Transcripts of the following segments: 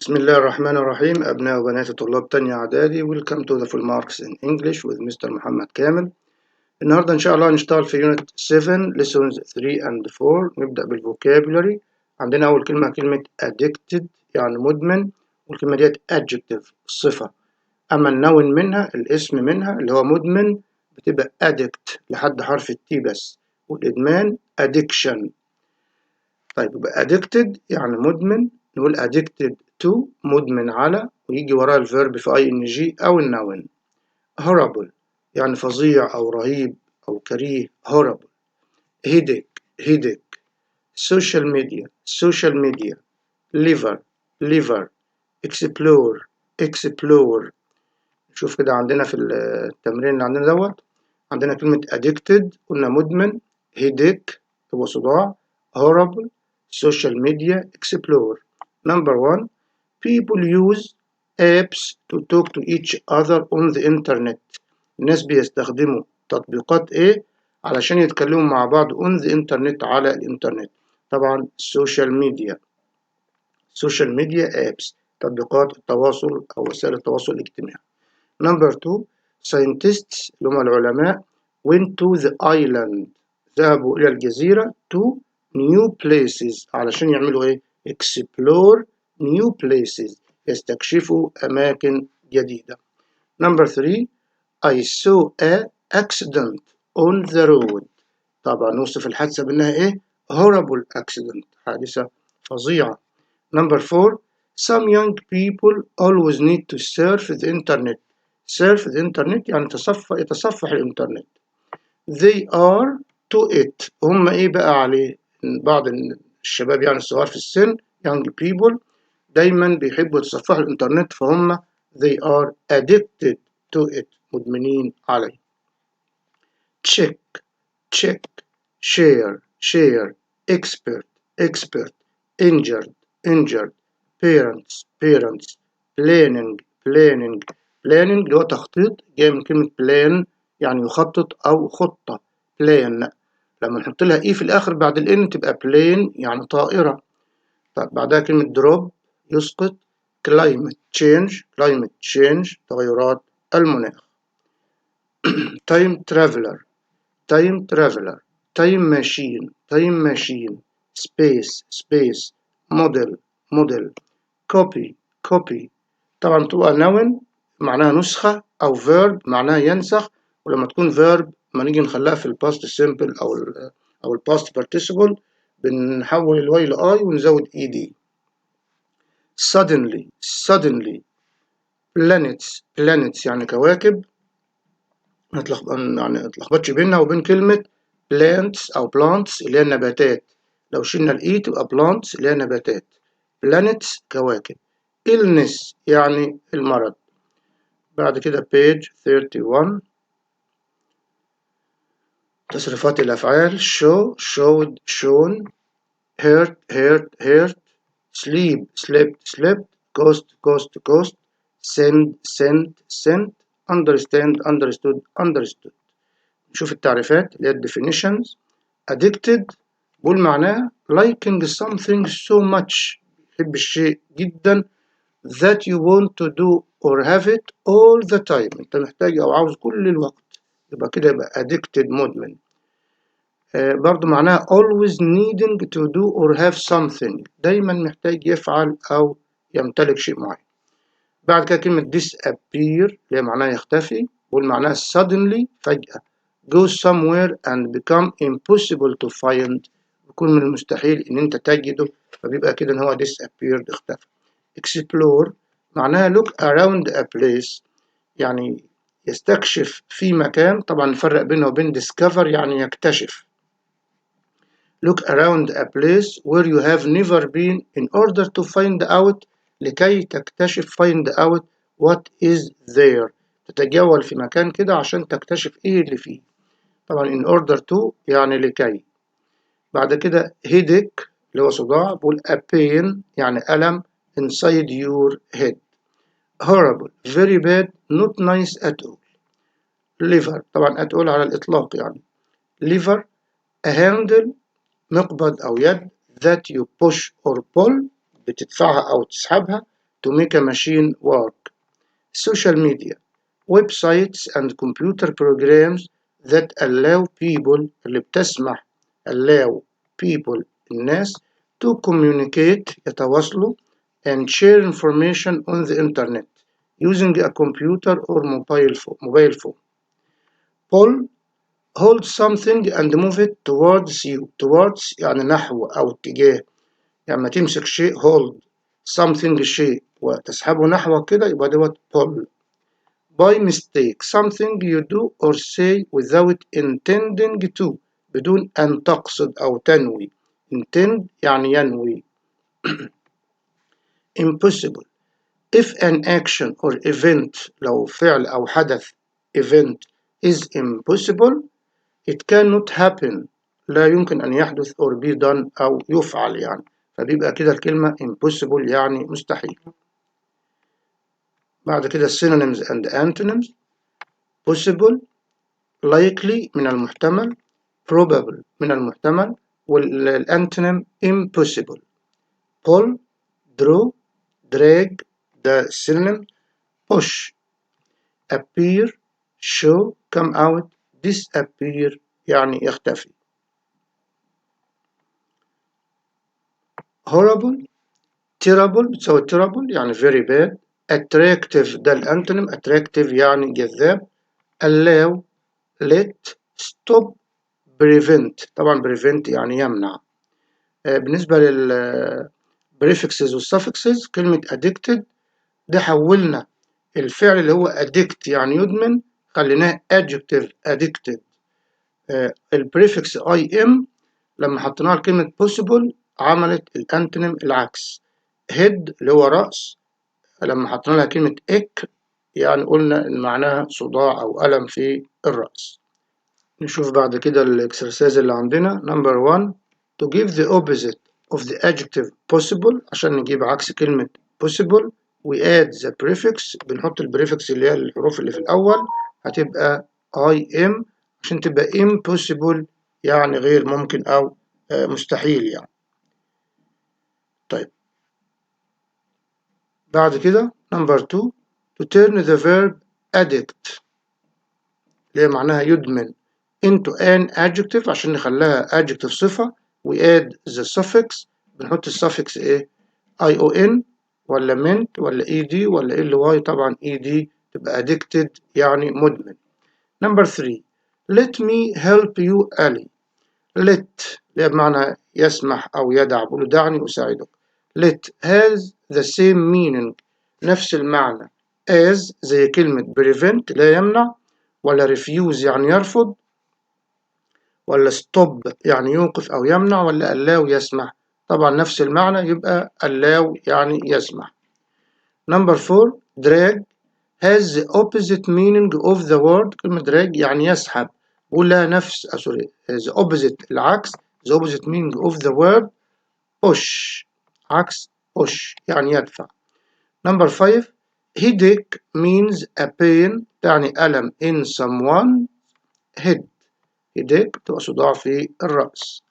بسم الله الرحمن الرحيم. أبناء وبنات طلاب تانية إعدادي، Welcome to the full marks in English with Mr. محمد كامل. النهاردة إن شاء الله هنشتغل في Unit 7 Lessons 3 and 4. نبدأ بالفوكابولاري. عندنا أول كلمة addicted يعني مدمن، والكلمة ديت adjective صفة. أما النون منها الاسم منها اللي هو مدمن بتبقى addict لحد حرف التي بس، والإدمان addiction. طيب يبقى addicted يعني مدمن، نقول addicted to مدمن على، ويجي وراها الفيرب في ing أو النون. horrible يعني فظيع أو رهيب أو كريه horrible. headache social media liver explore. شوف كده عندنا في التمرين اللي عندنا دوت، عندنا كلمة addicted قلنا مدمن، headache هو صداع، horrible social media explore. Number 1, people use apps to talk to each other on the internet. الناس بيستخدموا تطبيقات ايه علشان يتكلموا مع بعض on the internet على الانترنت. طبعا social media apps تطبيقات التواصل أو وسائل التواصل الاجتماعي. Number 2, scientists اللي هم العلماء went to the island ذهبوا إلى الجزيرة to new places علشان يعملوا إيه؟ explore new places يستكشفوا أماكن جديدة. Number 3, I saw a accident on the road. طبعا نوصف الحادثة بأنها إيه؟ horrible accident حادثة فظيعة. Number 4, some young people always need to surf the internet. surf the internet يعني يتصفح الإنترنت. They are to it. هم إيه بقى عليه؟ بعض الشباب يعني الصغار في السن young people دايما بيحبوا يتصفحوا الإنترنت، فهم they are addicted to it مدمنين عليه. check share expert injured parents planning اللي هو تخطيط، جاي من كلمة plan يعني يخطط أو خطة. plan لما نحط لها إيه في الآخر بعد الإن تبقى plane يعني طائرة. طب بعدها كلمة drop يسقط. climate change تغيرات المناخ. time traveler time machine space model copy طبعا تبقى noun معناها نسخة أو verb معناها ينسخ، ولما تكون verb ما نيجي نخليها في الباست simple أو الباست participle بنحول الواي لآي ونزود ed. suddenly planets يعني كواكب، يعني متلخبطش بينها وبين كلمة plants أو plants اللي هي النباتات، لو شلنا الإي تبقى plants اللي هي نباتات. planets كواكب. illness يعني المرض. بعد كده page 31 تصريفات الأفعال showed shown hurt slept cost sent understood. نشوف التعريفات اللي هي definitions. addicted بقول معناها liking something so much يحب الشيء جدا that you want to do or have it all the time انت محتاج او عاوز كل الوقت، يبقى كده يبقى addicted مدمن. برضو معناها always needing to do or have something دايما محتاج يفعل او يمتلك شيء معين. بعد كده كلمة disappear اللي هي معناها يختفي، والمعناها suddenly فجأة go somewhere and become impossible to find يكون من المستحيل ان انت تجده، فبيبقى كده ان هو disappeared اختفى. explore معناها look around a place يعني يستكشف في مكان، طبعا نفرق بينه وبين discover يعني يكتشف. look around a place where you have never been in order to find out لكي تكتشف find out what is there تتجول في مكان كده عشان تكتشف ايه اللي فيه. طبعا in order to يعني لكي. بعد كده headache اللي هو صداع، بقول a pain يعني ألم inside your head. horrible very bad not nice at all. liver طبعا at all على الإطلاق يعني. liver a handle مقبض أو يد that you push or pull بتدفعها أو تسحبها to make a machine work. Social media, websites and computer programs that allow people اللي بتسمح allow people الناس to communicate يتواصلوا and share information on the internet using a computer or mobile phone. Pull, hold something and move it towards you. Towards يعني نحو أو اتجاه. يعني لما تمسك شيء hold something شيء وتسحبه نحوك كده يبقى دوت pull. By mistake something you do or say without intending to بدون أن تقصد أو تنوي. intend يعني ينوي. Impossible. If an action or event لو فعل أو حدث event is impossible it cannot happen لا يمكن أن يحدث or be done أو يفعل يعني فبيبقى كده الكلمة impossible يعني مستحيل. بعد كده synonyms and antonyms. possible likely من المحتمل probable من المحتمل والانتونيم impossible. pull draw drag ده synonym. push appear show come out disappear يعني يختفي. horrible terrible بتساوي terrible يعني very bad. attractive ده الانتونيم attractive يعني جذاب. allow let stop prevent طبعا prevent يعني يمنع. بالنسبة لل prefixes والsuffixes كلمة addicted ده حولنا الفعل اللي هو addict يعني يدمن خليناه adjective addicted. البريفكس im لما حطيناها لكلمة possible عملت الانتونيم العكس. head اللي هو رأس لما حطينا لها كلمة ick يعني قلنا إن معناها صداع أو ألم في الرأس. نشوف بعد كده الاكسرسايز اللي عندنا. number 1 to give the opposite of the adjective possible عشان نجيب عكس كلمة possible we add the prefix بنحط البريفكس اللي هي الحروف اللي في الأول هتبقى im عشان تبقى impossible يعني غير ممكن أو مستحيل يعني. طيب بعد كده number 2 to turn the verb addict اللي هي معناها يدمن into an adjective عشان نخليها adjective صفة we add the suffix بنحط السفكس ايه ion ولا meant ولا ed ولا ly طبعا ed تبقى addicted يعني مدمن. number 3 let me help you Ali let اللي بمعنى يسمح أو يدع بقوله دعني أساعدك. let has the same meaning نفس المعنى as زي كلمة prevent لا يمنع ولا refuse يعني يرفض ولا stop يعني يوقف أو يمنع ولا allow يسمح طبعا نفس المعنى يبقى allow يعني يسمح. number 4 drag has the opposite meaning of the word كلمة drag يعني يسحب ولا نفس the opposite العكس the opposite meaning of the word push عكس push يعني يدفع. number 5 headache means a pain يعني ألم in someone head headache تبقى صداع في الرأس.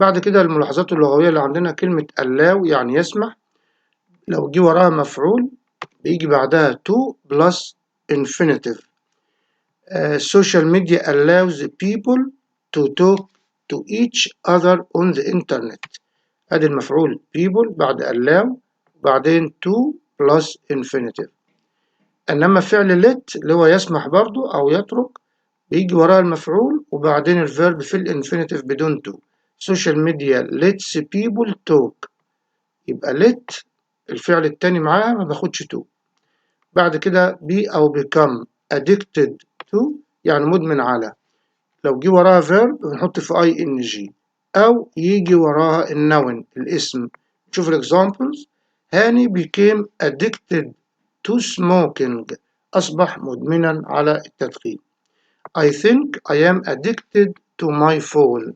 بعد كده الملاحظات اللغوية اللي عندنا كلمة allow يعني يسمح لو جه وراها مفعول بيجي بعدها to plus infinitive. social media allows people to talk to each other on the internet ادي المفعول people بعد allow بعدين to plus infinitive. انما فعل let اللي هو يسمح برضو او يترك بيجي وراها المفعول وبعدين الفيرب في الانفينيتيف بدون to. social media lets people talk يبقى let الفعل التاني معاها ما باخدش to. بعد كده be أو become addicted to يعني مدمن على لو جه وراها verb بنحط في ing أو يجي وراها النون الاسم. نشوف الexamples. هاني became addicted to smoking أصبح مدمنا على التدخين. I think I am addicted to my phone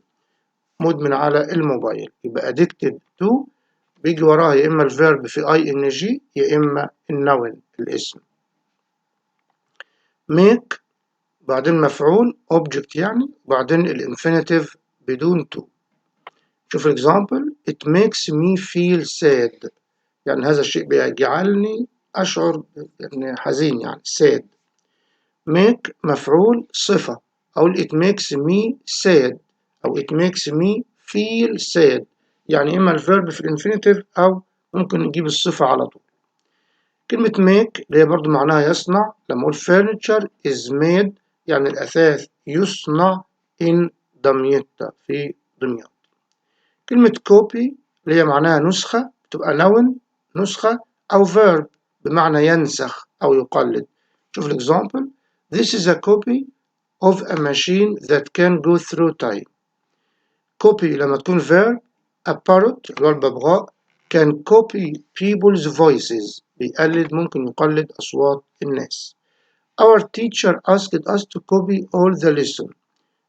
مدمن على الموبايل. يبقى addicted to بيجي وراها يا إما الفيرب في ing يا إما النون الاسم. make بعدين مفعول object يعني بعدين الانفينيتيف بدون to. شوف example it makes me feel sad يعني هذا الشيء بيجعلني أشعر يعني حزين، يعني sad. make مفعول صفة، أقول it makes me sad أو it makes me feel sad، يعني إما الفيرب في الانفينيتيف أو ممكن نجيب الصفة على طول. كلمة make اللي هي برضو معناها يصنع، لما أقول furniture is made يعني الأثاث يصنع in دمياط، في دمياط. كلمة copy اللي هي معناها نسخة بتبقى noun نسخة أو verb بمعنى ينسخ أو يقلد. شوف الإكزامبل: This is a copy of a machine that can go through time. copy لما تكون verb. a parrot اللي هو الببغاء can copy people's voices بيقلد، ممكن يقلد أصوات الناس. Our teacher asked us to copy all the lesson.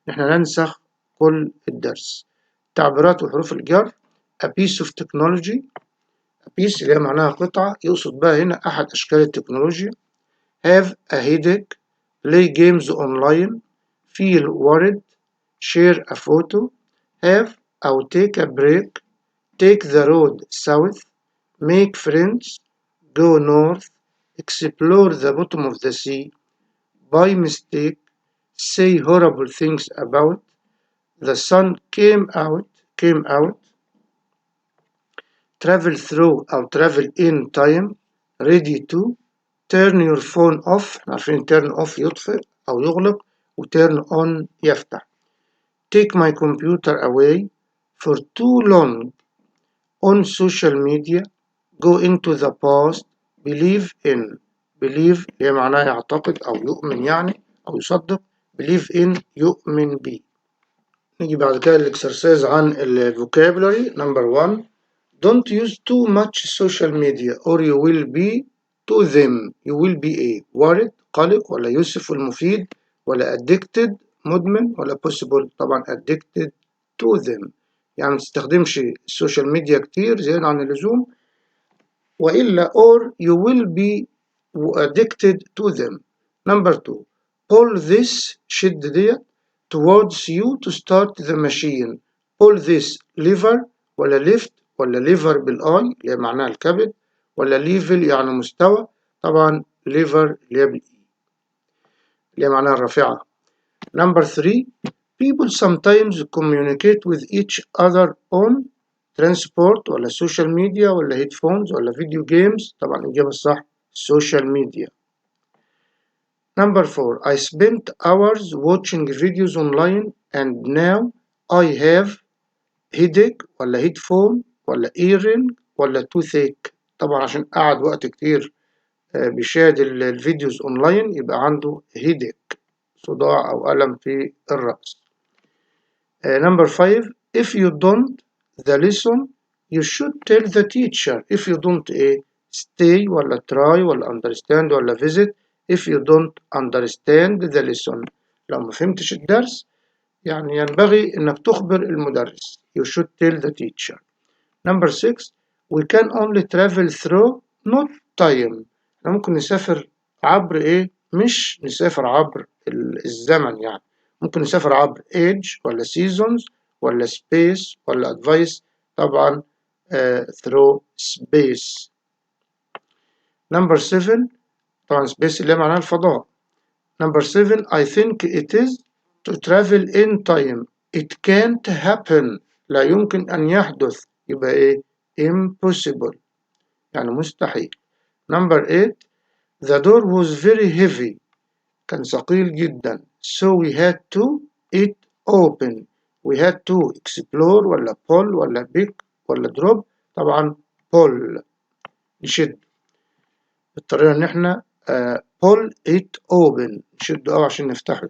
نحن ننسخ كل الدرس. تعبيرات وحروف الجر: a piece of technology. a piece اللي هي معناها قطعة، يقصد بها هنا أحد أشكال التكنولوجيا. have a headache. play games online. feel worried. share a photo. have أو take a break. take the road south. make friends. go north. explore the bottom of the sea. by mistake. say horrible things about. the sun came out. travel through أو travel in time. ready to. turn your phone off. عارفين turn off يطفئ أو يغلق، و turn on يفتح. take my computer away. for too long. on social media. go into the past. believe in. believe هي معناها يعتقد أو يؤمن يعني أو يصدق. believe in يؤمن به. نيجي بعد كده الاكسرسايز عن الفوكابولاري. نمبر 1: Don't use too much social media or you will be to them. You will be a worried قلق ولا يوسف المفيد ولا addicted مدمن ولا possible طبعا addicted to them، يعني ما تستخدمش السوشيال ميديا كتير زيادة عن اللزوم، وإلا or you will be addicted to them. Number 2: pull this شد ديت towards you to start the machine. pull this lever ولا lift ولا lever بالاي اللي هي معناها الكبد، ولا level يعني مستوى، طبعا lever اللي هي بالاي اللي هي معناها الرافعة. Number 3: people sometimes communicate with each other on transport ولا social media ولا headphones ولا video games، طبعا الإجابة الصح social media. Number 4: I spent hours watching videos online and now I have headache ولا headphone ولا earring ولا toothache، طبعا عشان قعد وقت كتير بيشاهد الفيديوز اونلاين يبقى عنده headache صداع أو ألم في الرأس. Number 5: if you don't the lesson you should tell the teacher. if you don't stay ولا try ولا understand ولا visit. if you don't understand the lesson لو ما فهمتش الدرس يعني ينبغي انك تخبر المدرس. you should tell the teacher. Number 6: we can only travel through not time. احنا ممكن نسافر عبر مش نسافر عبر الزمن، يعني ممكن نسافر عبر age ولا seasons ولا space ولا advice، طبعا through space. Number 7 طبعا space اللي معناها الفضاء. Number 7: I think it is to travel in time. it can't happen لا يمكن أن يحدث، يبقى impossible يعني مستحيل. Number 8: the door was very heavy كان ثقيل جدا so we had to it open. we had to explore ولا pull ولا pick ولا drop، طبعا pull نشد بالطريقة ان احنا pull it open نشد عشان نفتحه.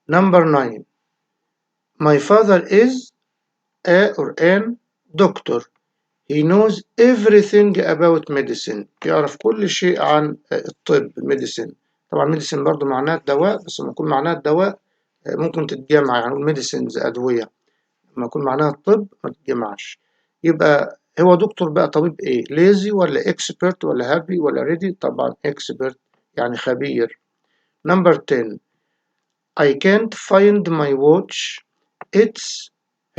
Number 9: my father is a or an doctor. he knows everything about medicine. يعرف كل شيء عن الطب medicine. طبعا medicine برضو معناه الدواء، بس لما يكون معناه الدواء ممكن تتجمع، يعني نقول medicines أدوية، لما يكون معناها الطب ما تتجمعش. يبقى هو دكتور بقى طبيب lazy ولا expert ولا happy ولا ready؟ طبعا expert يعني خبير. Number 10: I can't find my watch. it's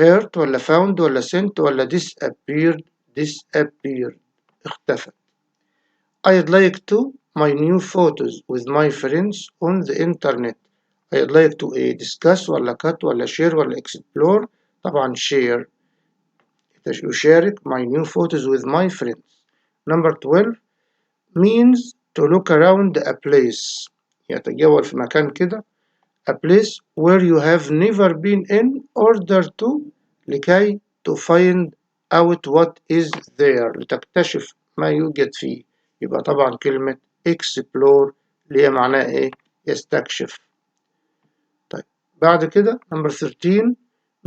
hurt ولا found ولا sent ولا disappeared disappeared اختفت. I'd like to my new photos with my friends on the internet. I'd like to discuss ولا cut ولا share ولا explore. طبعا share يشارك my new photos with my friends. Number 12 means to look around a place يتجول في مكان كده a place where you have never been in order to لكي to find out what is there لتكتشف ما يوجد فيه. يبقى طبعا كلمة explore اللي هي معناها ايه يستكشف. طيب بعد كده number 13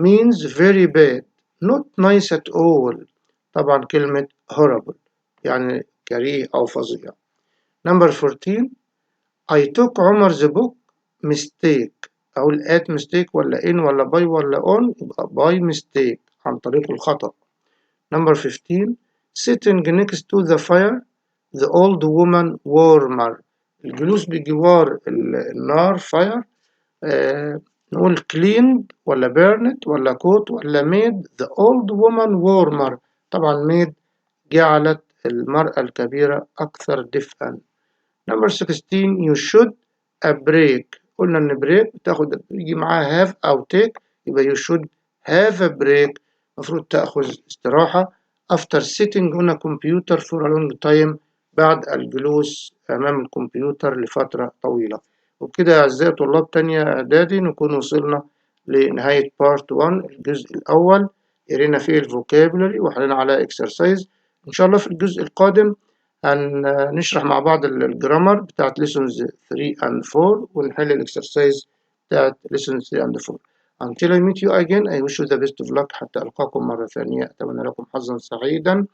means very bad not nice at all. طبعا كلمة horrible يعني كريه أو فظيع. number 14 I took عمر's book mistake. أقول at mistake ولا in ولا by ولا on يبقى by mistake عن طريق الخطأ. number 15 sitting next to the fire the old woman warmer. الجلوس بجوار النار fire نقول cleaned ولا burned ولا cooked ولا made the old woman warmer. طبعا made جعلت المرأة الكبيرة أكثر دفئا. number 16 you should a break. قلنا إن break بتاخد يجي معاها have أو take يبقى you should have a break. المفروض تأخذ استراحة after sitting on a computer for a long time بعد الجلوس أمام الكمبيوتر لفترة طويلة. وبكده أعزائي طلاب تانية إعدادي نكون وصلنا لنهاية بارت 1 الجزء الأول قرينا فيه الفوكابولري وحلينا على exercise. إن شاء الله في الجزء القادم هنشرح مع بعض الجرامر بتاعت lessons 3 and 4 ونحل الإكسرسايز بتاعت lessons 3 and 4. Until I meet you again I wish you the best of luck حتى ألقاكم مرة ثانية. أتمنى لكم حظا سعيدا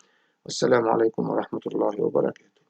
والسلام عليكم ورحمة الله وبركاته.